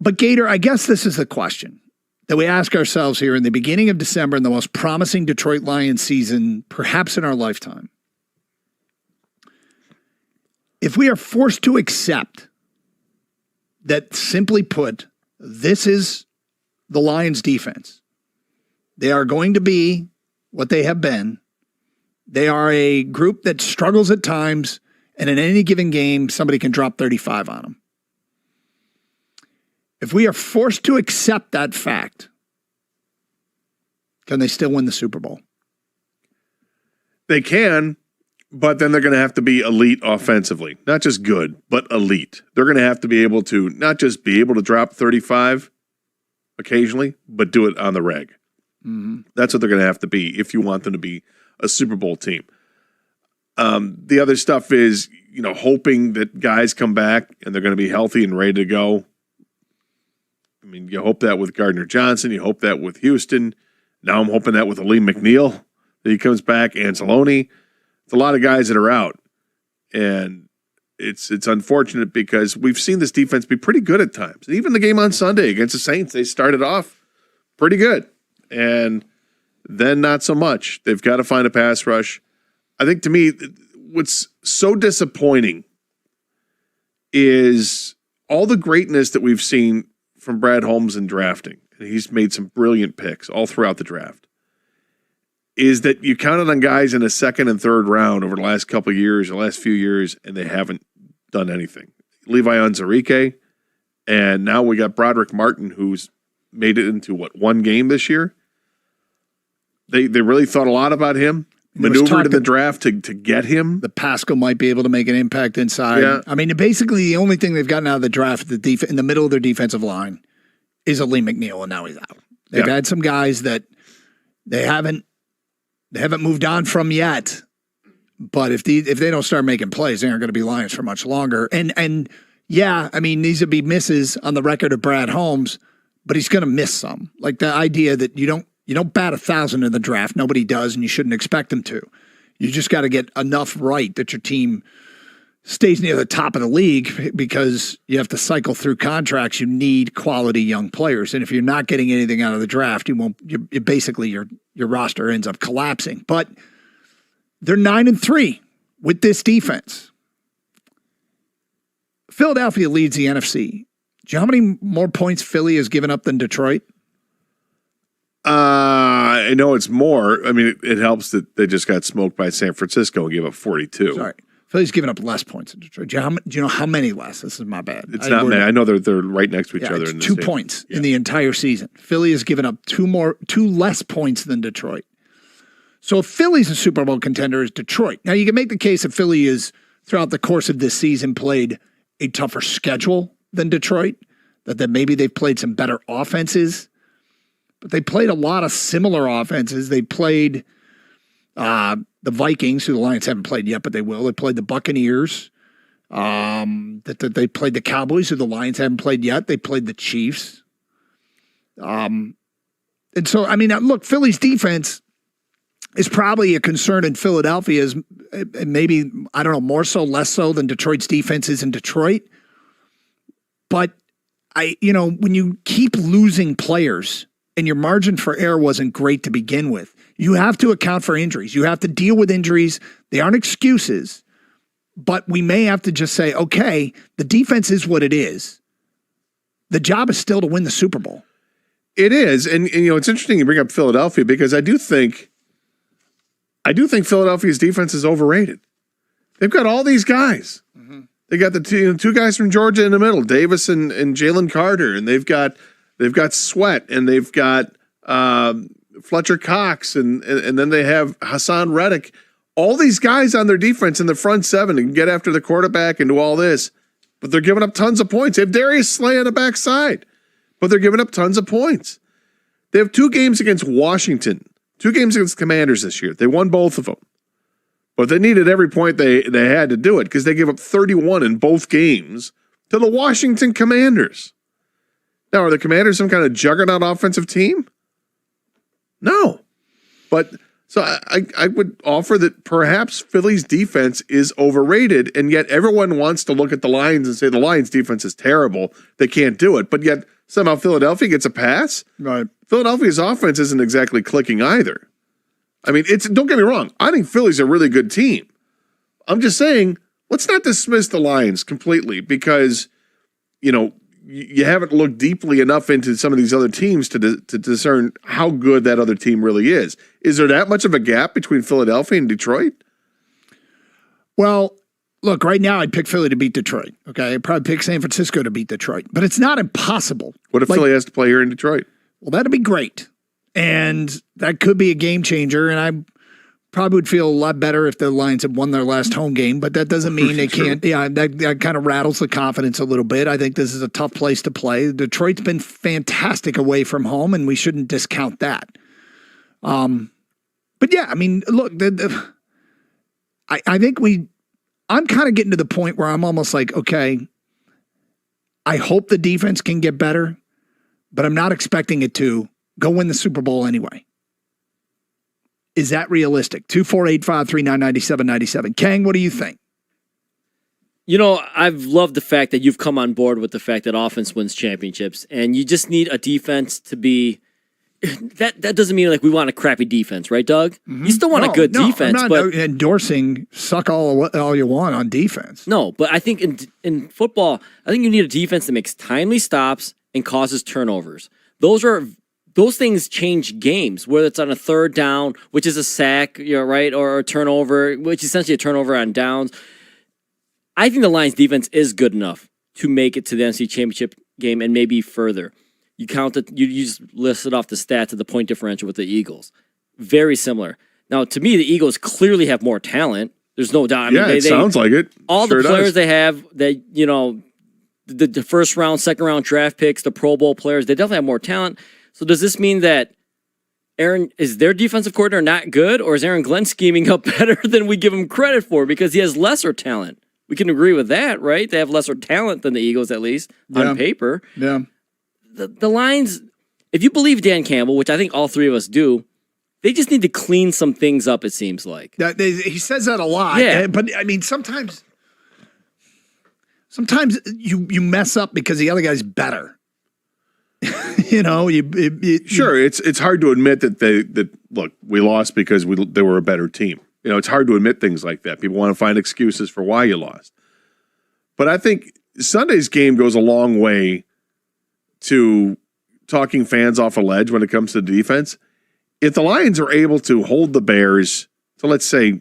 But Gator, I guess this is the question that we ask ourselves here in the beginning of December in the most promising Detroit Lions season, perhaps in our lifetime. If we are forced to accept that, simply put, this is the Lions defense, they are going to be what they have been. They are a group that struggles at times, and in any given game, somebody can drop 35 on them. If we are forced to accept that fact, can they still win the Super Bowl? They can, but then they're going to have to be elite offensively. Not just good, but elite. They're going to have to be able to not just be able to drop 35 occasionally, but do it on the reg. Mm-hmm. That's what they're going to have to be if you want them to be a Super Bowl team. The other stuff is, hoping that guys come back and they're going to be healthy and ready to go. I mean, you hope that with Gardner Johnson. You hope that with Houston. Now I'm hoping that with Aleem McNeil, that he comes back. Anzalone. It's a lot of guys that are out. And it's unfortunate because we've seen this defense be pretty good at times. And even the game on Sunday against the Saints, they started off pretty good. And then not so much. They've got to find a pass rush. I think, to me, what's so disappointing is all the greatness that we've seen from Brad Holmes in drafting, and he's made some brilliant picks all throughout the draft, is that you counted on guys in the second and third round over the last couple of years, the last few years, and they haven't done anything. Levi Onwuzurike, and now we got Broderick Martin, who's made it into, one game this year? They really thought a lot about him, maneuvered in the draft to get him. The Pascal might be able to make an impact inside. Yeah. I mean, basically the only thing they've gotten out of the draft in the middle of their defensive line is Aleem McNeil, and now he's out. They've had some guys that they haven't moved on from yet. But if they don't start making plays, they aren't going to be Lions for much longer. And yeah, I mean, these would be misses on the record of Brad Holmes, but he's going to miss some. Like the idea that you don't bat 1,000 in the draft. Nobody does, and you shouldn't expect them to. You just got to get enough right that your team stays near the top of the league, because you have to cycle through contracts. You need quality young players, and if you're not getting anything out of the draft, your roster ends up collapsing. But they're 9-3 with this defense. Philadelphia leads the NFC. Do you know how many more points Philly has given up than Detroit? I know it's more. I mean, it helps that they just got smoked by San Francisco and gave up 42. Sorry. Philly's given up less points than Detroit. Do you know how many less? This is my bad. It's not many. I know they're right next to each other. It's 2 points in the entire season. Philly has given up two less points than Detroit. So if Philly's a Super Bowl contender, is Detroit. Now you can make the case that Philly is, throughout the course of this season, played a tougher schedule than Detroit, that maybe they've played some better offenses. But they played a lot of similar offenses. They played the Vikings, who the Lions haven't played yet, but they will. They played the Buccaneers. They played the Cowboys, who the Lions haven't played yet. They played the Chiefs. And so, I mean, look, Philly's defense is probably a concern in Philadelphia, is maybe, I don't know, more so, less so than Detroit's defense is in Detroit. But when you keep losing players and your margin for error wasn't great to begin with, you have to account for injuries. You have to deal with injuries. They aren't excuses, but we may have to just say, okay, the defense is what it is. The job is still to win the Super Bowl. It is. And it's interesting you bring up Philadelphia, because I do think Philadelphia's defense is overrated. They've got all these guys. Mm-hmm. They got the two guys from Georgia in the middle, Davis and Jalen Carter, and they've got Sweat, and they've got Fletcher Cox, and then they have Hassan Reddick. All these guys on their defense in the front seven and get after the quarterback and do all this, but they're giving up tons of points. They have Darius Slay on the backside, but they're giving up tons of points. They have 2 games against Washington, 2 games against the Commanders this year. They won both of them, but they needed every point they had to do it, because they gave up 31 in both games to the Washington Commanders. Now, are the Commanders some kind of juggernaut offensive team? No. But So I would offer that perhaps Philly's defense is overrated, and yet everyone wants to look at the Lions and say the Lions defense is terrible. They can't do it. But yet somehow Philadelphia gets a pass. Right. Philadelphia's offense isn't exactly clicking either. I mean, don't get me wrong. I think Philly's a really good team. I'm just saying, let's not dismiss the Lions completely because, you haven't looked deeply enough into some of these other teams to discern how good that other team really is. Is there that much of a gap between Philadelphia and Detroit? Well, look, right now I'd pick Philly to beat Detroit. Okay, I'd probably pick San Francisco to beat Detroit, but it's not impossible. What if Philly has to play here in Detroit? Well, that'd be great, and that could be a game changer. And I probably would feel a lot better if the Lions had won their last home game, but that doesn't mean they can't. Yeah, that kind of rattles the confidence a little bit. I think this is a tough place to play. Detroit's been fantastic away from home, and we shouldn't discount that. But yeah, I mean, look, I think I'm kind of getting to the point where I'm almost like, okay, I hope the defense can get better, but I'm not expecting it to go win the Super Bowl anyway. Is that realistic? 248-539-9797. Kang, what do you think? I've loved the fact that you've come on board with the fact that offense wins championships, and you just need a defense to be. That doesn't mean like we want a crappy defense, right, Doug? Mm-hmm. You still want a good defense. I'm not endorsing suck all you want on defense. No, but I think in football, I think you need a defense that makes timely stops and causes turnovers. Those things change games, whether it's on a third down, which is a sack, right, or a turnover, which is essentially a turnover on downs. I think the Lions defense is good enough to make it to the NFC Championship game and maybe further. You just listed off the stats of the point differential with the Eagles. Very similar. Now, to me, the Eagles clearly have more talent. There's no doubt. It sounds like it. All the players they have, the first round, second round draft picks, the Pro Bowl players, they definitely have more talent. So does this mean that is their defensive coordinator not good, or is Aaron Glenn scheming up better than we give him credit for because he has lesser talent? We can agree with that, right? They have lesser talent than the Eagles, at least, on paper. Yeah. The Lions, if you believe Dan Campbell, which I think all three of us do, they just need to clean some things up, it seems like. He says that a lot. Yeah. But, I mean, sometimes you mess up because the other guy's better. Sure, it's hard to admit that look, we lost because they were a better team. It's hard to admit things like that. People want to find excuses for why you lost. But I think Sunday's game goes a long way to talking fans off a ledge when it comes to defense. If the Lions are able to hold the Bears to, let's say,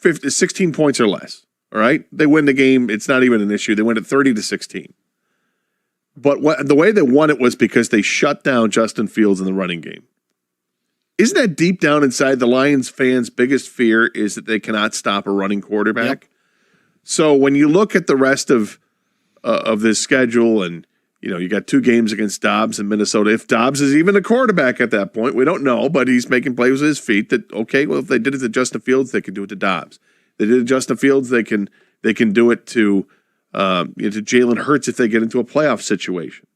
16 points or less, all right, they win the game. It's not even an issue. They win it 30-16. But the way they won it was because they shut down Justin Fields in the running game. Isn't that deep down inside the Lions fans' biggest fear is that they cannot stop a running quarterback? Yep. So when you look at the rest of this schedule and, you got 2 games against Dobbs in Minnesota. If Dobbs is even a quarterback at that point, we don't know, but he's making plays with his feet that, okay, well, if they did it to Justin Fields, they can do it to Dobbs. They did it to Justin Fields, they can do it to Jalen Hurts if they get into a playoff situation.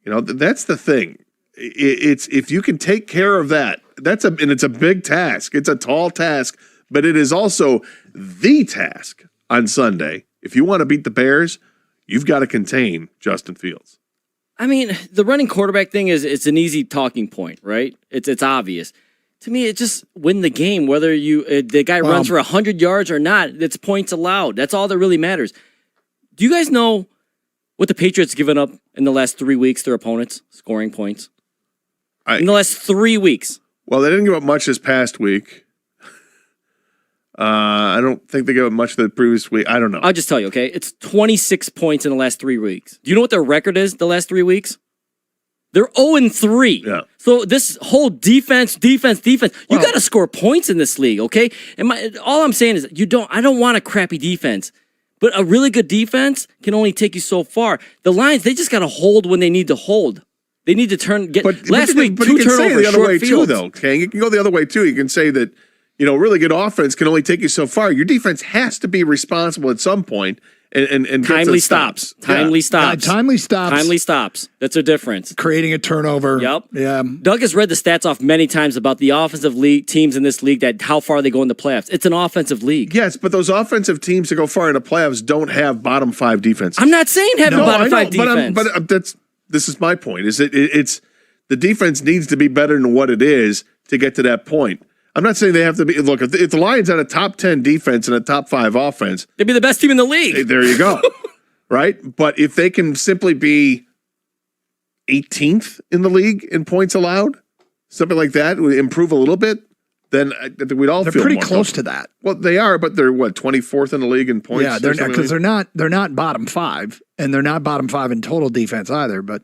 That's the thing. It's if you can take care of that, and it's a big task. It's a tall task, but it is also the task on Sunday. If you want to beat the Bears, you've got to contain Justin Fields. I mean, the running quarterback thing it's an easy talking point, right? It's obvious. To me, it just win the game, whether the guy runs for 100 yards or not. It's points allowed. That's all that really matters. Do you guys know what the Patriots given up in the last 3 weeks, their opponents, scoring points? In the last 3 weeks. Well, they didn't give up much this past week. I don't think they gave up much the previous week. I don't know. I'll just tell you, okay? It's 26 points in the last 3 weeks. Do you know what their record is the last 3 weeks? They're 0-3. Yeah. So this whole defense, you got to score points in this league, okay? And all I'm saying is I don't want a crappy defense. But a really good defense can only take you so far. The Lions, they just got to hold when they need to hold. They need to last week, 2 turnovers, the other way too, though. Okay, you can go the other way too. You can say that really good offense can only take you so far. Your defense has to be responsible at some point, and gets Timely the stops. Yeah. Timely stops. Timely stops. Timely stops. That's a difference. Creating a turnover. Yep. Yeah. Doug has read the stats off many times about the offensive league teams in this league that how far they go in the playoffs. It's an offensive league. Yes, but those offensive teams that go far in the playoffs don't have bottom 5 defenses. I'm not saying having bottom 5 defense. But this is my point. It's the defense needs to be better than what it is to get to that point. I'm not saying they have to be. Look, if the Lions had a top 10 defense and a top 5 offense, They'd be the best team in the league. there you go. Right? But if they can simply be 18th in the league in points allowed, something like that, would improve a little bit, then I think we'd all They're feel pretty more close comfortable. to that. Well, they are, but they're 24th in the league in points. Yeah, they're not bottom 5, and they're not bottom 5 in total defense either. But